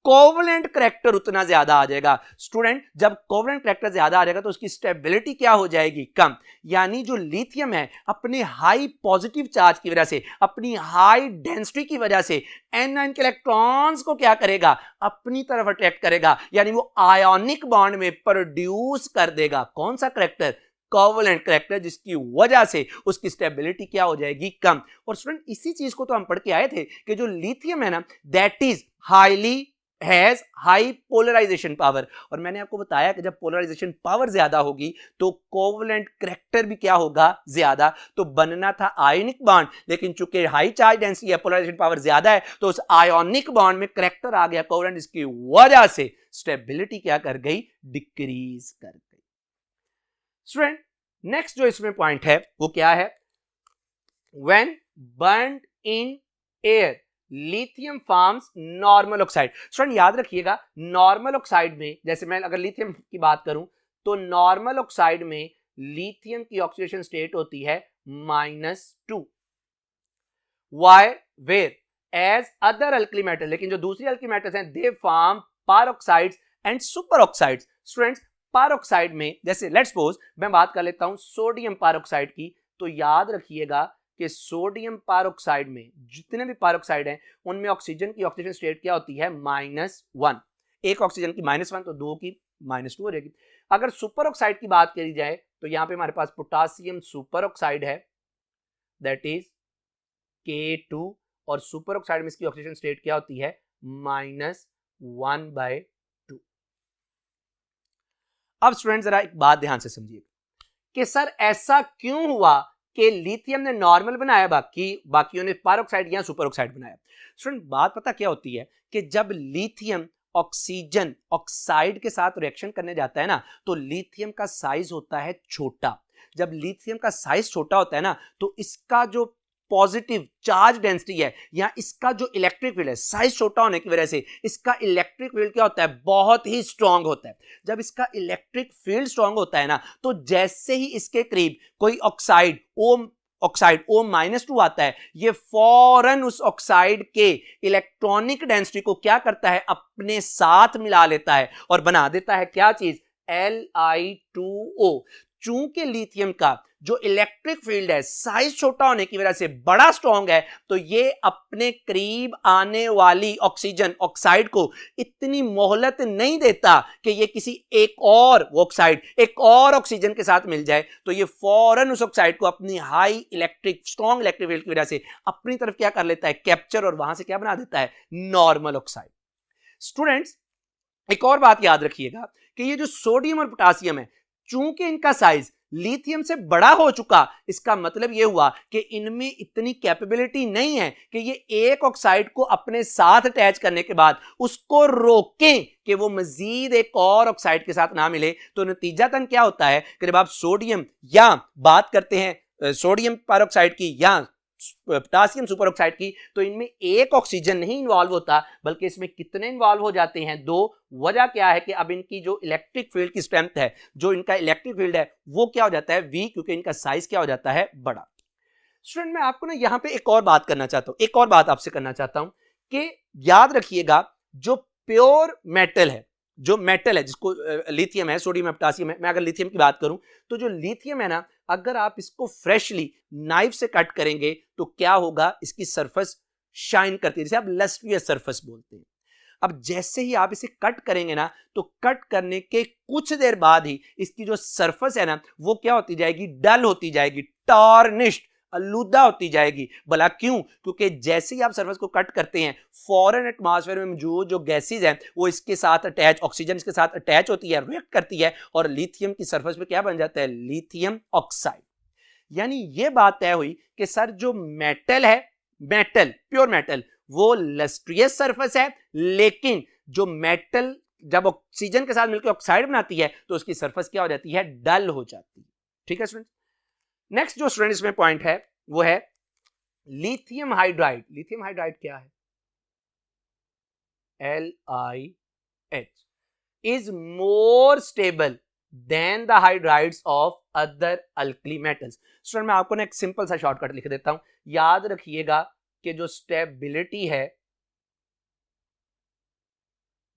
कोवेलेंट करैक्टर उतना ज्यादा आ जाएगा। स्टूडेंट जब कोवेलेंट करैक्टर ज्यादा आ जाएगा तो उसकी स्टेबिलिटी क्या हो जाएगी, कम। यानी जो लिथियम है अपने हाई पॉजिटिव चार्ज की वजह से, अपनी हाई डेंसिटी की वजह से एनाइन के इलेक्ट्रॉन्स को क्या करेगा, अपनी तरफ अट्रैक्ट करेगा, यानी वो आयोनिक बॉन्ड में प्रोड्यूस कर देगा कौन सा करैक्टर, कोवेलेंट करैक्टर, जिसकी वजह से उसकी स्टेबिलिटी क्या हो जाएगी, कम। और स्टूडेंट इसी चीज को तो हम पढ़ के आए थे कि जो लिथियम है ना that is highly has high polarisation power, और मैंने आपको बताया कि जब पोलराइजेशन पावर ज्यादा होगी तो कोवलेंट करैक्टर भी क्या होगा, ज्यादा। तो बनना था आयनिक बॉन्ड, लेकिन चूंकि हाई चार्ज डेंसिटी है, पोलराइजेशन पावर ज्यादा है, तो उस आयोनिक बॉन्ड में करैक्टर आ गया कोवलेंट, इसकी वजह से स्टेबिलिटी क्या कर गई, डिक्रीज कर गई। स्टूडेंट नेक्स्ट जो इसमें पॉइंट है वो क्या है, when burned in air lithium forms normal oxide. Student याद रखिएगा, नॉर्मल ऑक्साइड में, जैसे मैं अगर लिथियम की बात करूं तो नॉर्मल ऑक्साइड में लिथियम की ऑक्सीडेशन स्टेट होती है -2, why whereas other alkali metal, लेकिन जो दूसरी अल्कली मेटल्स हैं they form peroxides and superoxides. Students peroxide में, जैसे लेट्स सपोज मैं बात कर लेता हूं सोडियम पारऑक्साइड की, तो याद रखिएगा कि सोडियम पारऑक्साइड में जितने भी पारऑक्साइड हैं उनमें ऑक्सीजन की ऑक्सीजन स्टेट क्या होती है, -1। एक ऑक्सीजन की -1 तो दो की -2 हो जाएगी। अगर सुपर ऑक्साइड की बात करी जाए तो यहां पे हमारे पास पोटासियम सुपर ऑक्साइड है, दैट इज K2, और सुपर ऑक्साइड में इसकी ऑक्सीजन स्टेट क्या होती है, -1/2। अब स्टूडेंट जरा एक बात ध्यान से समझिए कि सर ऐसा क्यों हुआ कि लिथियम ने नॉर्मल बनाया, बाकियों ने पारऑक्साइड या सुपर ऑक्साइड बनाया। स्टूडेंट बात पता क्या होती है कि जब लिथियम ऑक्सीजन ऑक्साइड के साथ रिएक्शन करने जाता है ना, तो लिथियम का साइज होता है छोटा। जब लिथियम का साइज छोटा होता है ना, तो इसका जो पॉजिटिव चार्ज डेंसिटी है या इसका जो इलेक्ट्रिक फील्ड है, साइज छोटा होने की वजह से इसका इलेक्ट्रिक फील्ड क्या होता है, बहुत ही स्ट्रांग होता है। जब इसका इलेक्ट्रिक फील्ड स्ट्रांग होता है ना, तो जैसे ही इसके करीब कोई ऑक्साइड O-2 आता है, ये फौरन उस ऑक्साइड के इलेक्ट्रॉनिक डेंसिटी को क्या करता है, अपने साथ मिला लेता है और बना देता है क्या चीज, Li2O। चूंकि लिथियम का जो इलेक्ट्रिक फील्ड है साइज छोटा होने की वजह से बड़ा स्ट्रांग है, तो ये अपने करीब आने वाली ऑक्सीजन ऑक्साइड को इतनी मोहलत नहीं देता कि ये किसी एक और ऑक्साइड एक और ऑक्सीजन के साथ मिल जाए, तो ये फौरन उस ऑक्साइड को अपनी high electric strong electric field की वजह से अपनी तरफ क्या कर लेता है, कैप्चर, और वहां से क्या बना देता है, नॉर्मल ऑक्साइड। स्टूडेंट्स एक और बात याद रखिएगा कि ये जो सोडियम और पोटासियम है, चूंकि इनका साइज लिथियम से बड़ा हो चुका, इसका मतलब यह हुआ कि इनमें इतनी कैपेबिलिटी नहीं है कि ये एक ऑक्साइड को अपने साथ अटैच करने के बाद उसको रोकें कि वो मजीद एक और ऑक्साइड के साथ ना मिले। तो नतीजतन क्या होता है कि जब आप सोडियम या बात करते हैं सोडियम पारऑक्साइड की या पोटासियम सुपर ऑक्साइड की, तो इनमें एक ऑक्सीजन नहीं इन्वॉल्व होता, बल्कि इसमें कितने इन्वॉल्व हो जाते हैं, 2। वजह क्या है कि अब इनकी जो इलेक्ट्रिक फील्ड की स्ट्रेंथ है, जो इनका इलेक्ट्रिक फील्ड है वो क्या हो जाता है, वी, क्योंकि इनका साइज क्या हो जाता है, बड़ा। स्टूडेंट मैं आपको ना यहां पे एक और बात करना चाहता हूं, एक और बात आपसे करना चाहता हूं कि याद रखिएगा जो प्योर मेटल है, जो मेटल है जिसको लिथियम है, सोडियम है, पोटासियम है, मैं अगर लिथियम की बात करूं तो जो लिथियम है ना, अगर आप इसको फ्रेशली नाइफ से कट करेंगे तो क्या होगा, इसकी सरफेस शाइन करती है, जिसे आप लस्ट्रियस सरफेस बोलते हैं। अब जैसे ही आप इसे कट करेंगे ना, तो कट करने के कुछ देर बाद ही इसकी जो सरफेस है ना, वो क्या होती जाएगी, डल होती जाएगी, टार्निश्ड, आलूदा होती जाएगी। भला क्यों, क्योंकि जैसे ही आप सरफेस को कट करते हैं, फॉरेन एटमॉस्फेयर में मौजूद जो गैसेज हैं वो इसके साथ अटैच, ऑक्सीजन इसके साथ अटैच होती है, रिएक्ट करती है, और लिथियम की सरफेस पे क्या बन जाता है, लिथियम ऑक्साइड। यानी ये बात तय हुई कि सर जो मेटल है, मेटल प्योर मेटल, वो लस्ट्रियस सरफेस है, लेकिन जो मेटल जब ऑक्सीजन के साथ मिलकर ऑक्साइड बनाती है तो उसकी सरफेस क्या हो जाती है, डल हो जाती है। ठीक है स्टूडेंट। नेक्स्ट जो स्टूडेंट इसमें पॉइंट है वो है लिथियम हाइड्राइड। लिथियम हाइड्राइड क्या है, LiH is more stable than the hydrides of other alkali metals। Student मैं आपको ना एक सिंपल सा शॉर्टकट लिख देता हूं, याद रखिएगा कि जो स्टेबिलिटी है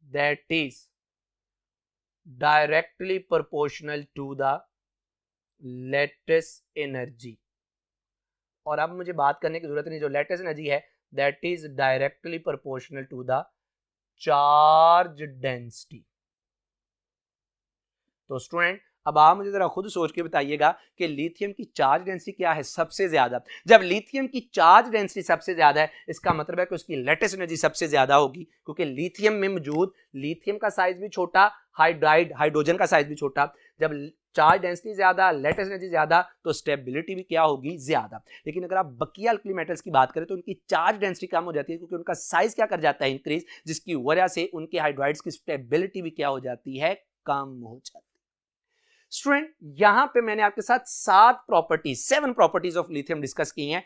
that is directly proportional to the lattice energy। और अब मुझे बात करने की जरूरत नहीं, जो लेटेस्ट एनर्जी है that is directly proportional to the charge density. तो स्टूडेंट अब आप मुझे जरा खुद सोच के बताइएगा कि लिथियम की चार्ज डेंसिटी क्या है सबसे ज्यादा। जब लिथियम की चार्ज डेंसिटी सबसे ज्यादा है इसका मतलब है कि उसकी लेटेस्ट एनर्जी सबसे ज्यादा होगी, क्योंकि लिथियम में मौजूद लिथियम का साइज भी छोटा, हाइड्रोजन का साइज भी छोटा। जब चार्ज डेंसिटी ज्यादा, लेटेस्ट एनर्जी ज्यादा, तो स्टेबिलिटी भी क्या होगी, ज्यादा। लेकिन अगर आप बकिया अल्कली मेटल्स की बात करें तो उनकी चार्ज डेंसिटी कम हो जाती है, क्योंकि उनका साइज क्या कर जाता है, इंक्रीज, जिसकी वजह से उनके हाइड्राइड्स की स्टेबिलिटी भी क्या हो जाती है, कम हो जाती है। स्टूडेंट यहां पे मैंने आपके साथ 7 प्रॉपर्टीज ऑफ लिथियम डिस्कस की हैं।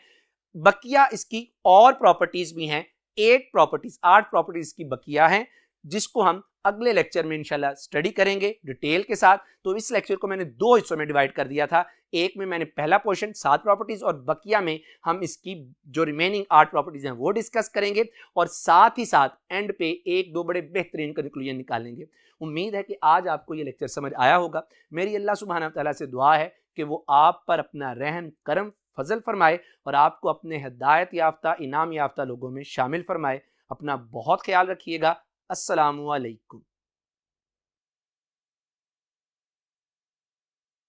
बकिया इसकी और प्रॉपर्टीज भी हैं, 8 प्रॉपर्टीज की बकिया हैं, जिसको हम अगले लेक्चर में इंशाल्लाह स्टडी करेंगे डिटेल के साथ। तो इस लेक्चर को मैंने 2 हिस्सों में डिवाइड कर दिया था। एक में मैंने पहला पोर्शन 7 प्रॉपर्टीज और बकिया में हम इसकी जो रिमेनिंग 8 प्रॉपर्टीज हैं वो डिस्कस करेंगे, और साथ ही साथ एंड पे 1-2 बड़े बेहतरीन कंक्लूजन निकालेंगे। उम्मीद है कि आज आपको ये लेक्चर समझ आया होगा। मेरी अल्लाह सुब्हानहू तआला से दुआ है कि वो आप पर अपना रहम करम फजल फरमाए और आपको अपने हिदायत याफ्ता, इनाम याफ्ता लोगों में शामिल फरमाए। अपना बहुत ख्याल रखिएगा। अस्सलामु अलैकुम।